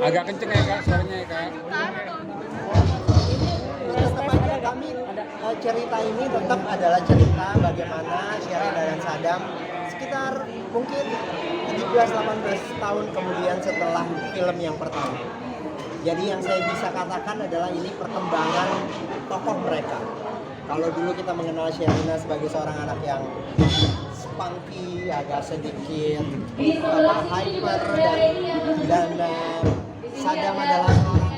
Agak kenceng ya Kak, suaranya ya Kak. Tetap aja kami cerita ini tetap adalah cerita bagaimana Sherina dan Sadam sekitar mungkin 17-18 tahun kemudian setelah film yang pertama. Jadi yang saya bisa katakan adalah ini perkembangan tokoh mereka. Kalau dulu kita mengenal Sherina sebagai seorang anak yang spunky, agak sedikit hyper dan Sadam adalah seorang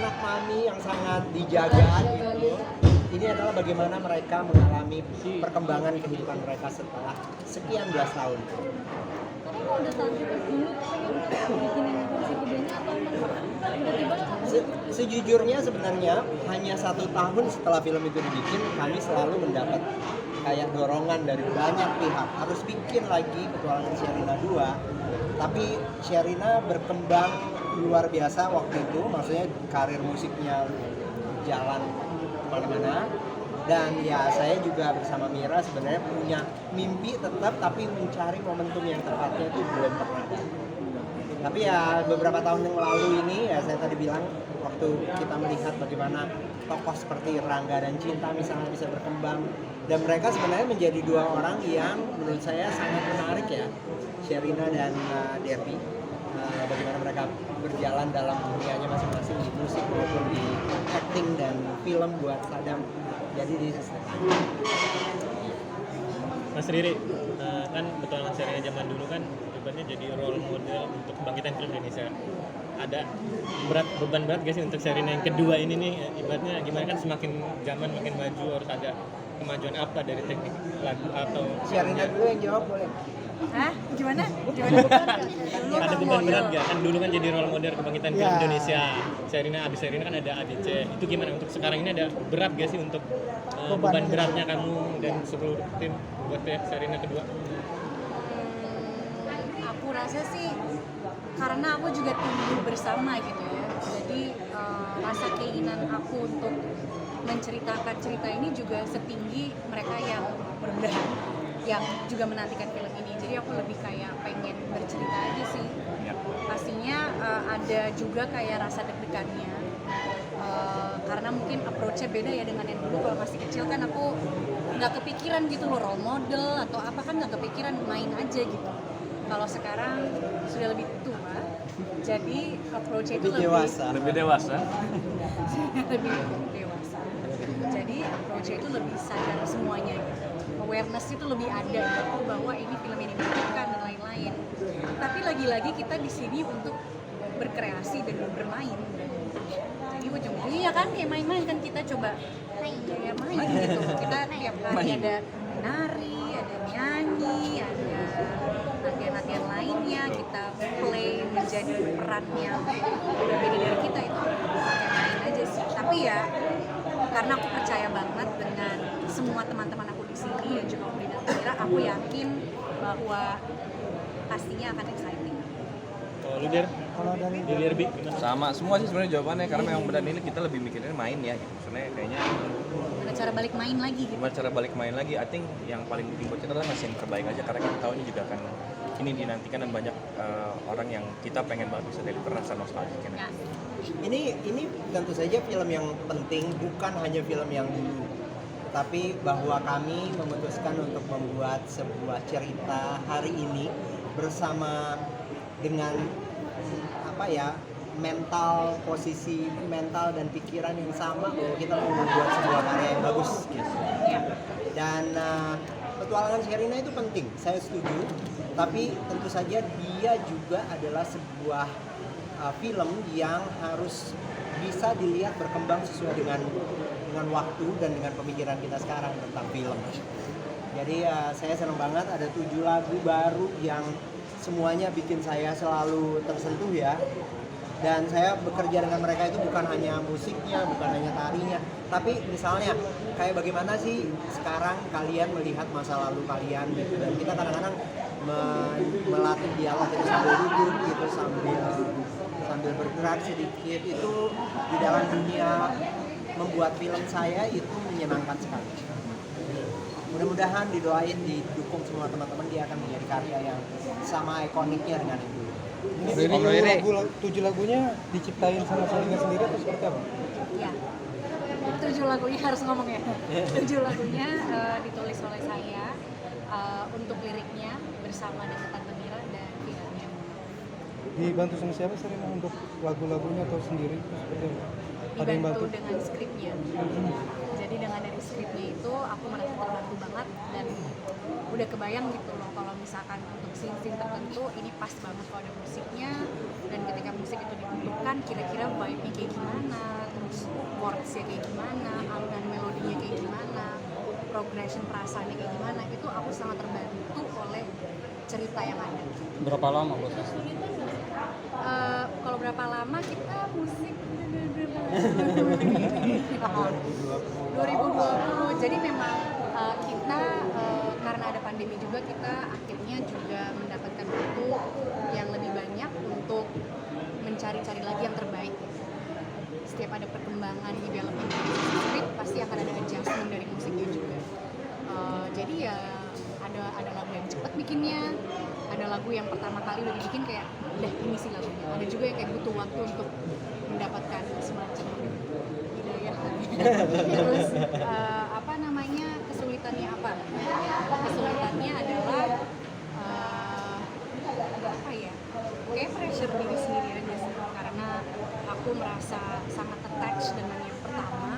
anak mami yang sangat dijaga gitu. Ini adalah bagaimana mereka mengalami perkembangan kehidupan mereka setelah sekian belas tahun. Kamu udah tahu dulu pengen bikinin versi gedenya atau tiba-tiba Sejujurnya sebenarnya hanya 1 tahun setelah film itu dibikin kami selalu mendapat kayak dorongan dari banyak pihak harus bikin lagi Petualangan Sherina 2. Tapi Sherina berkembang luar biasa waktu itu, maksudnya karir musiknya jalan kemana-mana. Dan ya saya juga bersama Mira sebenarnya punya mimpi tetap, tapi mencari momentum yang tepatnya itu belum pernah. Tapi ya beberapa tahun yang lalu ini ya saya tadi bilang waktu kita melihat bagaimana tokoh seperti Rangga dan Cinta misalnya bisa berkembang, dan mereka sebenarnya menjadi dua orang yang menurut saya sangat menarik ya, Sherina dan Devi. Bagaimana mereka berjalan dalam dunianya masing-masing di musik maupun di acting dan film buat Sadam. Jadi di Mas Riri, kan Petualangan Sherina zaman dulu kan ibaratnya jadi role model untuk kebangkitan film Indonesia. Ada beban berat gak sih untuk Sherina yang kedua ini nih, ibaratnya gimana kan semakin zaman makin maju harus ada kemajuan apa dari teknik lagu atau Sherina dulu yang jawab boleh. Hah? Gimana? ada beban berat gak? Kan dulu kan jadi role model kebangkitan film Indonesia. Abis Sherina kan ada ADC. Itu gimana untuk sekarang ini, ada berat gak sih untuk beban beratnya kamu dan seluruh tim buat Sherina kedua? Aku rasa sih karena aku juga tumbuh bersama gitu ya. Jadi rasa keinginan aku untuk menceritakan cerita ini juga setinggi mereka yang benar yang juga menantikan film ini. Jadi aku lebih kayak pengen bercerita aja sih. Pastinya ada juga kayak rasa deg-degannya. Karena mungkin approach-nya beda ya dengan yang dulu. Kalau masih kecil kan aku nggak kepikiran gitu loh, role model atau apa kan nggak kepikiran, main aja gitu. Kalau sekarang sudah lebih tua, jadi approach-nya itu lebih dewasa. Lebih dewasa. lebih dewasa. Jadi approach-nya itu lebih sadar semuanya gitu. Awareness itu lebih ada gitu, bahwa ini film ini menunjukkan dan lain-lain. Tapi lagi-lagi kita di sini untuk berkreasi dan bermain. Jadi ujung-ujungnya kan kayak main-main kan, kita coba kayak main gitu. Kita tiap hari ada nari, ada nyanyi, ada latihan-latihan lainnya, kita play menjadi peran yang berbeda dari kita, itu kayak main aja sih. Tapi ya karena aku percaya banget dengan semua teman-teman aku di sini dan juga Om dan Mira, aku yakin bahwa pastinya akan exciting. Kalau lu Der? Kalau dari Derby Sama semua sih sebenarnya jawabannya, karena memang benar ini kita lebih mikirin main ya. Maksudnya kayaknya Ada cara balik main lagi gitu. gimana cara balik main lagi. I think yang paling penting buat kita adalah ngasih yang terbaik aja, karena kita tahu ini juga akan ini dinantikan dan banyak orang yang kita pengen banget bisa deliver rasa nostalgia. Ya. ini tentu saja film yang penting, bukan hanya film yang dulu, tapi bahwa kami memutuskan untuk membuat sebuah cerita hari ini bersama dengan posisi mental dan pikiran yang sama, bahwa kita mau membuat sebuah karya yang bagus gitu. Ya. Dan Petualangan Sherina itu penting, saya setuju. Tapi tentu saja dia juga adalah sebuah film yang harus bisa dilihat berkembang sesuai dengan waktu dan dengan pemikiran kita sekarang tentang film. Jadi saya senang banget ada 7 lagu baru yang semuanya bikin saya selalu tersentuh ya. Dan saya bekerja dengan mereka itu bukan hanya musiknya, bukan hanya tarinya, tapi misalnya kayak bagaimana sih sekarang kalian melihat masa lalu kalian gitu. Dan kita kadang-kadang melatih dialog itu sambil duduk gitu, sambil bergerak sedikit. Itu di dalam dunia membuat film saya itu menyenangkan sekali. mudah-mudahan didoain, didukung semua teman-teman, dia akan menjadi karya yang sama ikoniknya dengan yang dulu. Ini tujuh lagunya diciptain sama Sherina sendiri atau seperti apa? Ya, 7 lagunya harus ngomong ya. 7 lagunya ditulis oleh saya, untuk liriknya bersama dengan Tante Mira dan Firanya. Dibantu sama siapa Sherina untuk lagu-lagunya atau sendiri atau seperti apa? Ada yang Dibantu bantu? dengan skripnya. Jadi dengan dari skripnya itu aku merasa terbantu banget dan udah kebayang gitu loh kalau misalkan untuk scene-scene tertentu ini pas banget kalau ada musiknya, dan ketika musik itu dibutuhkan kira-kira vibe-nya kayak gimana, terus chords-nya kayak gimana, alunan melodinya kayak gimana, progression perasaannya kayak gimana, itu aku sangat terbantu oleh cerita yang ada. Berapa lama proses? Kalau berapa lama kita musik 2020, jadi memang kita karena ada pandemi juga, kita akhirnya juga mendapatkan waktu yang lebih banyak untuk mencari-cari lagi yang terbaik. Setiap ada perkembangan development dari script pasti akan ada adjustment dari musiknya juga. Jadi ya ada lagu yang cepat bikinnya, ada lagu yang pertama kali udah dibikin kayak udah ini sih lagunya, ada juga yang kayak butuh waktu untuk mendapatkan semacam hidayah. Terus apa namanya, kesulitannya apa? Kesulitannya adalah apa ya, kayak pressure diri sendiri aja sih, karena aku merasa sangat attached dengan yang pertama.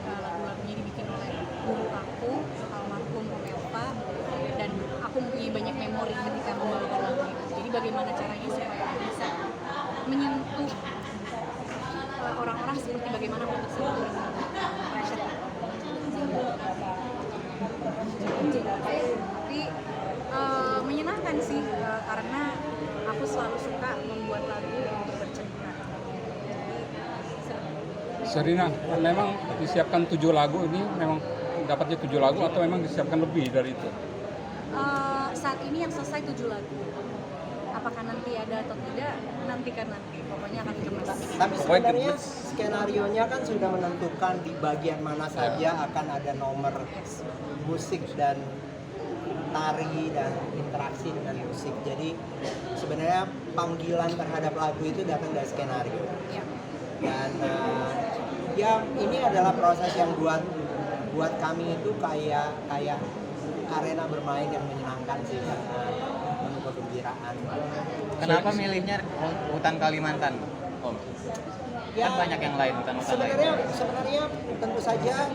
Lagu-lagunya dibikin oleh guru aku, almarhum Om Elva, dan aku mempunyai banyak memori ketika membawakan lagu itu. Jadi bagaimana caranya supaya bisa menyentuh orang-orang seperti bagaimana aku tersentuh dengan pressure. Tapi menyenangkan sih, karena aku selalu suka membuat lagu untuk bercerita. Jadi seru. Sherina, memang disiapkan 7 lagu ini, memang dapatnya 7 lagu atau memang disiapkan lebih dari itu? Saat ini yang selesai 7 lagu. Apakah nanti ada atau tidak, nantikan nanti. Pokoknya akan dikemas. Tapi sebenarnya skenario-nya kan sudah menentukan di bagian mana saja akan ada nomor musik dan tari dan interaksi dengan musik. Jadi sebenarnya panggilan terhadap lagu itu datang dari skenario. Ya. Dan ya ini adalah proses yang buat kami itu kayak arena bermain yang menyenangkan sih, karena penuh kegembiraan. Kenapa milihnya hutan Kalimantan, Om? Ya, Kan banyak yang lain hutan-hutan lain. sebenarnya tentu saja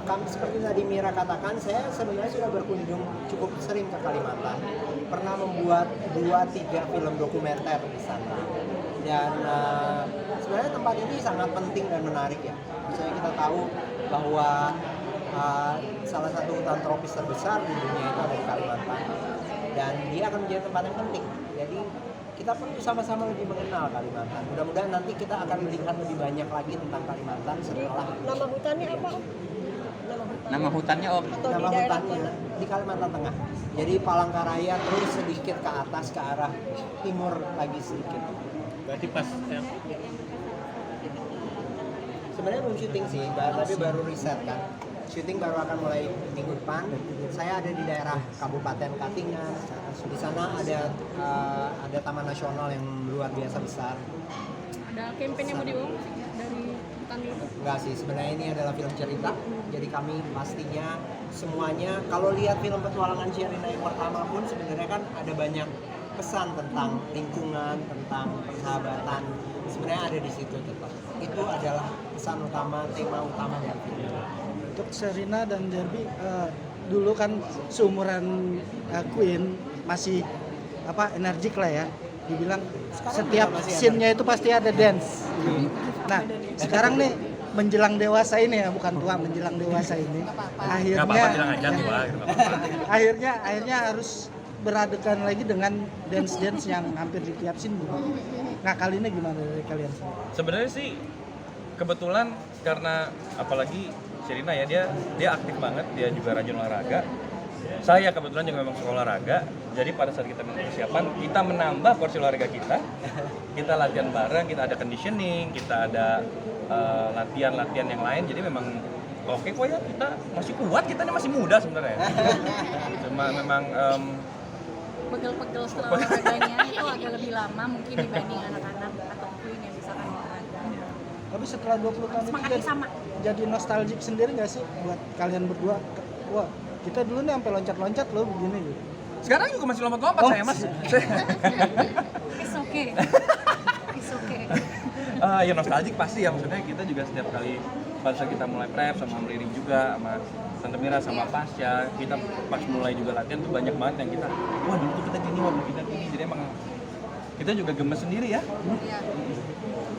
kami, seperti tadi Mira katakan, saya sebenarnya sudah berkunjung cukup sering ke Kalimantan, pernah membuat 2-3 film dokumenter di sana, dan sebenarnya tempat ini sangat penting dan menarik ya. Misalnya kita tahu bahwa salah satu hutan tropis terbesar di dunia itu ada di Kalimantan, dan dia akan menjadi tempat yang penting. Jadi kita perlu sama-sama lebih mengenal Kalimantan. Mudah-mudahan nanti kita akan melihat lebih banyak lagi tentang Kalimantan setelah Nama hutannya apa? Nama hutannya, Om? Atau nama di daerah hutannya mana? di Kalimantan Tengah. Jadi Palangkaraya terus sedikit ke atas ke arah timur lagi sedikit. Berarti pas Sebenarnya belum syuting sih, tapi baru riset kan. Syuting baru akan mulai minggu depan. Saya ada di daerah Kabupaten Katingan. Di sana ada Taman Nasional yang luar biasa besar. Ada campaign yang mau dibawa dari hutan itu? Enggak sih, sebenarnya ini adalah film cerita. Jadi kami pastinya semuanya, kalau lihat film petualangan Sherina yang pertama pun sebenarnya kan ada banyak pesan tentang lingkungan, tentang persahabatan. Sebenarnya ada di situ tetap. Itu adalah pesan utama, tema utama dari film. Untuk Sherina dan Derby, dulu kan seumuran Queen masih energik lah ya. Dibilang Sekarang setiap juga masih scene-nya itu pasti ada dance. Nah, sekarang nih menjelang dewasa ini ya, bukan tua, menjelang dewasa ini. Akhirnya harus beradegan lagi dengan dance yang hampir di tiap scene. Nah, kali ini gimana dari kalian? Sebenarnya sih kebetulan karena apalagi Sherina ya, dia aktif banget, dia juga rajin olahraga. Saya kebetulan juga memang suka olahraga. Jadi pada saat kita persiapan, kita menambah porsi olahraga kita. Kita latihan bareng, kita ada conditioning, kita ada latihan yang lain. Jadi memang oke kok ya, kita masih kuat, kita ini masih muda sebenarnya. Cuma memang Pegel-pegel setelah olahraganya itu agak lebih lama mungkin dibanding anak-anak atau Queen yang misalkan olahraga. Tapi setelah 20 tahun itu Semangatnya sama. jadi nostalgic sendiri nggak sih buat kalian berdua? Wah, kita dulu nih sampai loncat-loncat loh begini gitu. sekarang juga masih lompat-lompat saya mas. It's okay. It's okay. Ya nostalgic pasti ya, maksudnya kita juga setiap kali pas kita mulai prep sama Om Riri juga sama Tante Mira sama Pasya, kita pas mulai juga latihan tuh banyak banget yang kita, wah dulu tuh kita gini, wah kita gini, jadi emang kita juga gemes sendiri ya. Iya.